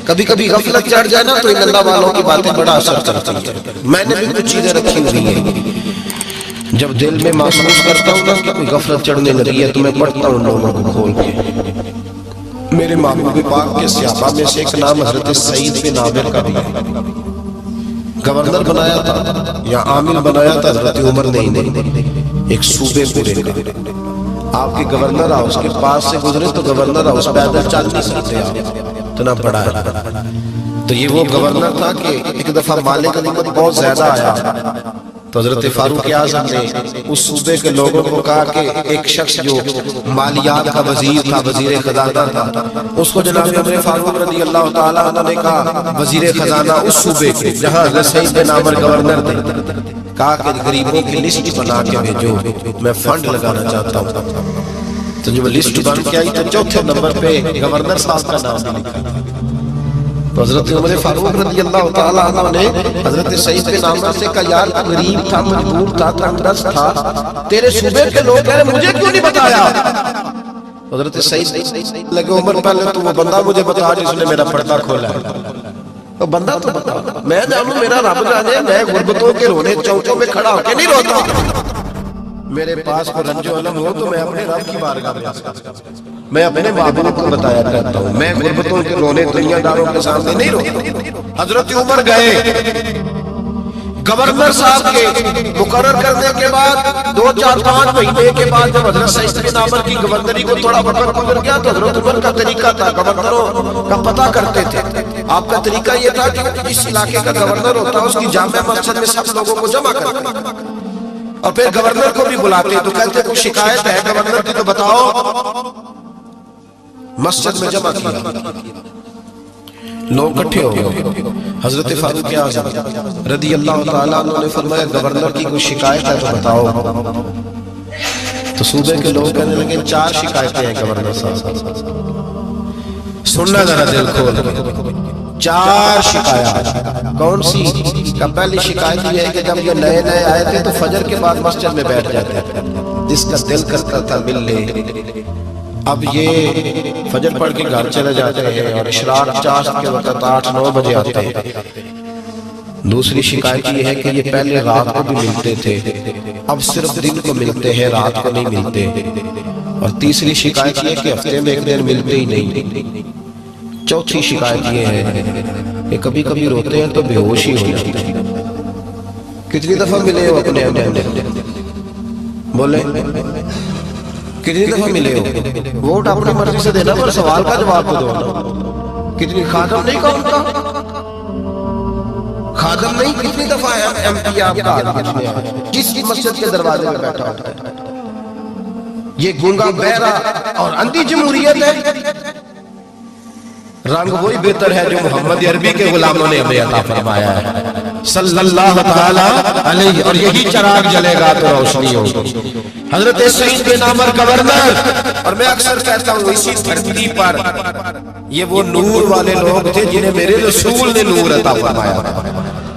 कभी कभी गफलत चढ़ जाए ना तो इन अल्लाह वालों की बातें बड़ा असर करती है। मैंने भी कुछ चीजें रखी हुई हैं, जब दिल में महसूस करता हूँ ना कि कोई गफलत चढ़ने लगी है तो मैं पढ़ता हूँ लोगों को खोल के। मेरे महबूब पाक के सहाबा में से एक नाम हजरत सईद बिन आमिर का भी है। गवर्नर बनाया था या आमिर बनाया था हजरत उमर ने ही, एक सूबे पूरे का। आपके गवर्नर हाउस के पास से गुजरे तो गवर्नर हाउस पैदल चल नहीं सकते आप, इतना बड़ा है। तो ये वो गवर्नर था कि एक दफा माले का निमत बहुत ज्यादा आया तो हजरत फारूक आज़म ने उस सूबे के लोगों को कहा कि एक शख्स जो मालियात का वजीर था, वजीर खजाना था, उसको जनाब अमर फारूक रज़ी अल्लाह ताला अन्हु ने कहा वजीर खजाना उस सूबे के जहाँ सईद बिन आमिर गवर्नर थे, कहा कि गरीबों की लिस्ट बना के भेजो, मैं फंड लगाना चाहता हूँ। तो जब लिस्ट बन के आई तो चौथे नंबर पे गवर्नर साहब का नाम लिखा। तो हजरत उमर फारूक रज़ी अल्लाह ताला अन्हु ने हजरत सईद बिन आमिर से कहा यार गरीब था, मजबूर था, तंगदस्त था, तेरे सूबे के लोग कह रहे मुझे क्यों नहीं बताया? हजरत सईद लगे उमर पहले तो वो बंदा मुझे बता जिसने मेरा पर्दा खोला है, तो बंदा तो बता, मैं जानू मेरा रब जाने मैं गुरबतों के रोने चौकों में खड़ा होकर नहीं रोता। मेरे पास को रंजो अलम हो तो मैं अपने रब की बारगाह में मैं अपने महबूब को बताया करता हूँ, मैं गुरबतों के रोने दुनियादारों के सामने नहीं रोता। हजरत उमर गए गवर्नर साहब के मुकर्रर करने के बाद 2, 4, 5 महीने के बाद जब हजरत सईद बिन आमिर की गवर्नरी को थोड़ा वक्त गुजर गया तो हजरत उमर का तरीका था, गवर्नरों का पता करते थे। आपका तरीका यह था कि जिस इलाके का गवर्नर होता है उसकी जामे मस्जिद में सब लोगों को जमा करते और फिर गवर्नर को भी बुलाते तो कहते कोई शिकायत है गवर्नर की तो बताओ। मस्जिद में जमा किया, लोग इकट्ठे हो गए। हजरत फारूक आज़म रज़ी अल्लाह ताला अन्हु ने फरमाया गवर्नर की कोई शिकायत है तो बताओ। तो सूबे के लोग कहने लगे 4 शिकायतें हैं गवर्नर साहब। सुनना जरा दिल खोल, 4 शिकायत। कौन सी? का पहली शिकायत यह है कि जब ये नए नए आए थे तो फजर के बाद मस्जिद में बैठ जाते थे, जिसका दिल करता था मिल ले। अब ये फजर पढ़ के घर चले जाते हैं और इशराक चाश्त के वक्त 8-9 बजे आते हैं। दूसरी शिकायत ये है कि ये पहले रात को भी मिलते थे, अब सिर्फ दिन को मिलते हैं, रात को नहीं मिलते। और तीसरी शिकायत ये कि हफ्ते में एक दिन मिलते ही नहीं। चौथी शिकायत ये है कि कभी कभी रोते हैं तो बेहोश ही हो जाते हैं। कितनी दफा मिले हो अपने बोले? कितनी दफा मिले हो? वोट अपनी मर्जी से देना पर सवाल का जवाब तो दो। कितनी खादम नहीं कौन का खादम नहीं, कितनी दफा एमपी आपका किस मस्जिद के दरवाजे में बैठा होता है? ये गूंगा बहरा और अंधी जमहूरियत है। रंग वही बेहतर है जो मोहम्मद अरबी के गुलामों ने हमें अता फरमाया है सल्लल्लाहु ताला अलैहि, और यही चिराग जलेगा तो रोशनी होगी। हजरत सईद बिन आमिर गवर्नर, और मैं अक्सर कहता हूँ इसी धरती पर ये वो नूर वाले लोग थे जिन्हें मेरे रसूल ने नूर अता फरमाया।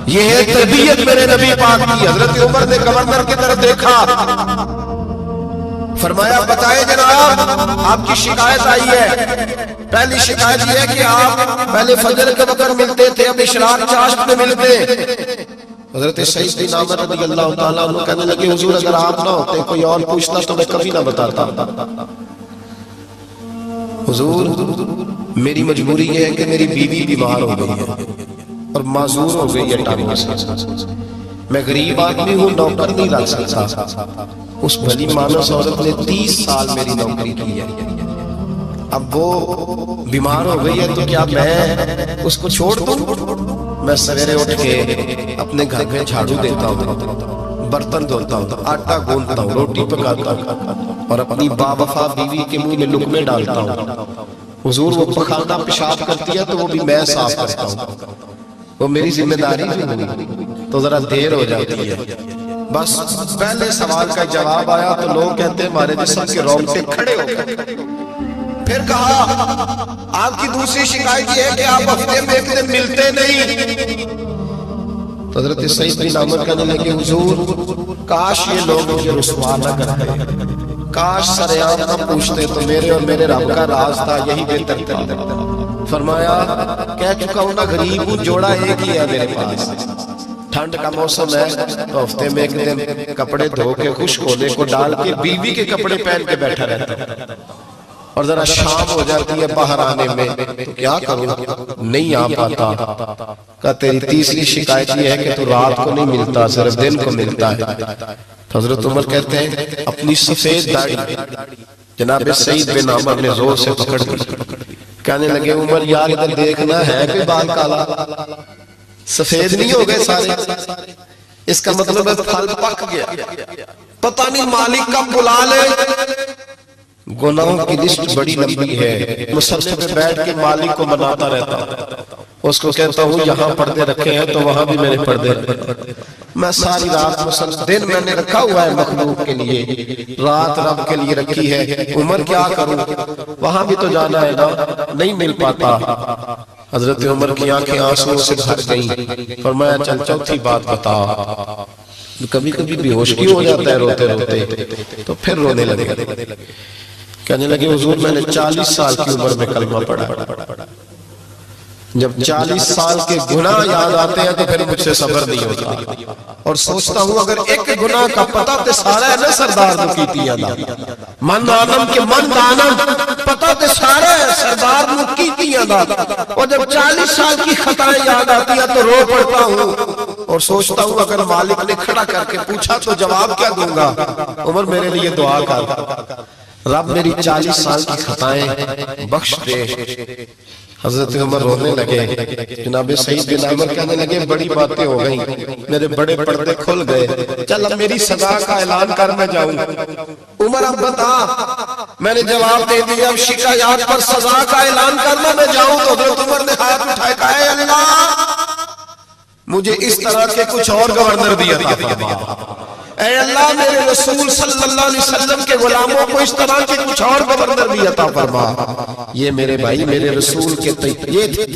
ये है तरबियत मेरे नबी पाक की। हजरत उमर ने गवर्नर की तरफ देखा, फरमाया बताए जनाब आपकी शिकायत आई है। पहली शिकायत यह है कि आप पहले फजर के वक्त मिलते थे, अब इशराक चाश्त में मिलते। हजरत सईद बिन आमिर रज़ी अल्लाह ताला अन्हु कहने लगे हुजूर अगर आप ना होते कोई और पूछता तो मैं कभी ना बताता। हुजूर मेरी मजबूरी यह है कि मेरी बीवी बीमार हो गई है और माजूर हो गई है टाइम से। मैं गरीब आदमी हूँ, नौकर नहीं लग सकता। उस भली मानस औरत ने 30 साल मेरी नौकरी की है, अब वो बीमार हो गई है तो क्या मैं उसको छोड़ दूं? मैं सवेरे उठ के अपने घर में झाड़ू देता हूँ, बर्तन धोता हूँ, आटा गूंथता हूँ, रोटी पकाता हूँ और अपनी बावफा बीवी के मुंह में लुकमे डालता हूँ। हुजूर वो पखाना पेशाब करती है तो वो भी मैं साफ करता हूँ, वो मेरी जिम्मेदारी है। तो जरा देर हो जाती है। बस पहले सवाल का जवाब आया तो लोग कहते हैं हमारे जिस्म के रोंगटे खड़े हो गए। फिर कहा आपकी दूसरी शिकायत यह है कि आप हफ्ते में एक दिन मिलते नहीं। तो हजरत सईद बिन आमिर कहने लगे हुजूर काश ये लोग मुझे रुसवा न करते, काश सरेआम न पूछते तो मेरे और मेरे रब का राज था यही बेहतर था। फरमाया कह चुका हूं ना गरीब हूं, जोड़ा एक ही है मेरे पास। ठंड का मौसम है तो हफ्ते में एक दिन कपड़े धो के खुश्क होने को डाल के बीवी के कपड़े पहन के बैठा रहता है, और जरा शाम हो जाती है बाहर आने में तो क्या करूं, नहीं आ पाता। का तेरी तीसरी शिकायत ये है कि तू रात को नहीं मिलता, सिर्फ दिन को मिलता है। तो हजरत उमर कहते हैं अपनी सफेद दाढ़ी जनाब सईद बिन अमर ने जोर से पकड़ दी। कहने लगे उमर यार इधर देखना है कोई बाल काला सफेद नहीं हो गए सारे, इसका मतलब है फल पक गया, पता नहीं मालिक कब बुला ले। गुनाहों की लिस्ट बड़ी लंबी है, मुसल्ले पे बैठ के मालिक को मनाता रहता, उसको कहता हूँ यहाँ पर्दे रखे हैं तो वहां भी मेरे पर्दे, मैं सारी रात मुसल्ले, दिन मैंने रखा हुआ है मखलूक के लिए, रात रब के लिए रखी है, उमर क्या करूं, वहां भी तो जाना है ना, नहीं मिल पाता। हजरत उमर की आंखें आंसुओं से भर गईं। फरमाया चल चौथी बात बता। कभी कभी बेहोश क्यों हो जाता है रोते रोते, तो फिर रोने लगे। कहने लगे हुजूर मैंने 40 साल की उम्र में कलमा पढ़ा, जब 40 साल के गुनाह याद आते हैं तो फिर मुझसे सब्र नहीं होता, और सोचता हूं अगर एक गुनाह का पता तो सारा है ना सरदार नु कीती अदा मन आनम के मन दानम, पता तो सारा है सरदार नु कीती अदा, और जब 40 साल की खताएं याद आती है तो रो पड़ता हूं और सोचता हूं अगर मालिक ने खड़ा करके पूछा तो जवाब क्या दूंगा। उमर मेरे लिए दुआ कर, रब मेरी 40 साल की खताएं बख्श दे। हजरत उमर रोने लगे। जनाब सईद बिन अमर कहने लगे बड़ी बातें हो गई, मेरे बड़े पर्दे खुल गए, चल अब मेरी सजा का ऐलान कर मैं जाऊं। उमर अब बता, मैंने जवाब दे दिया, अब शिकायत पर सजा का ऐलान करना मैं जाऊं। तो हजरत उमर ने हाथ उठाए कहा अल्लाह मुझे इस तरह के कुछ और गवर्नर दिया था, ऐ अल्लाह मेरे रसूल सल्लल्लाहु अलैहि वसल्लम के गुलामों को इस तरह के कुछ और गवर्नर भी अता फरमा। ये मेरे भाई मेरे रसूल के ये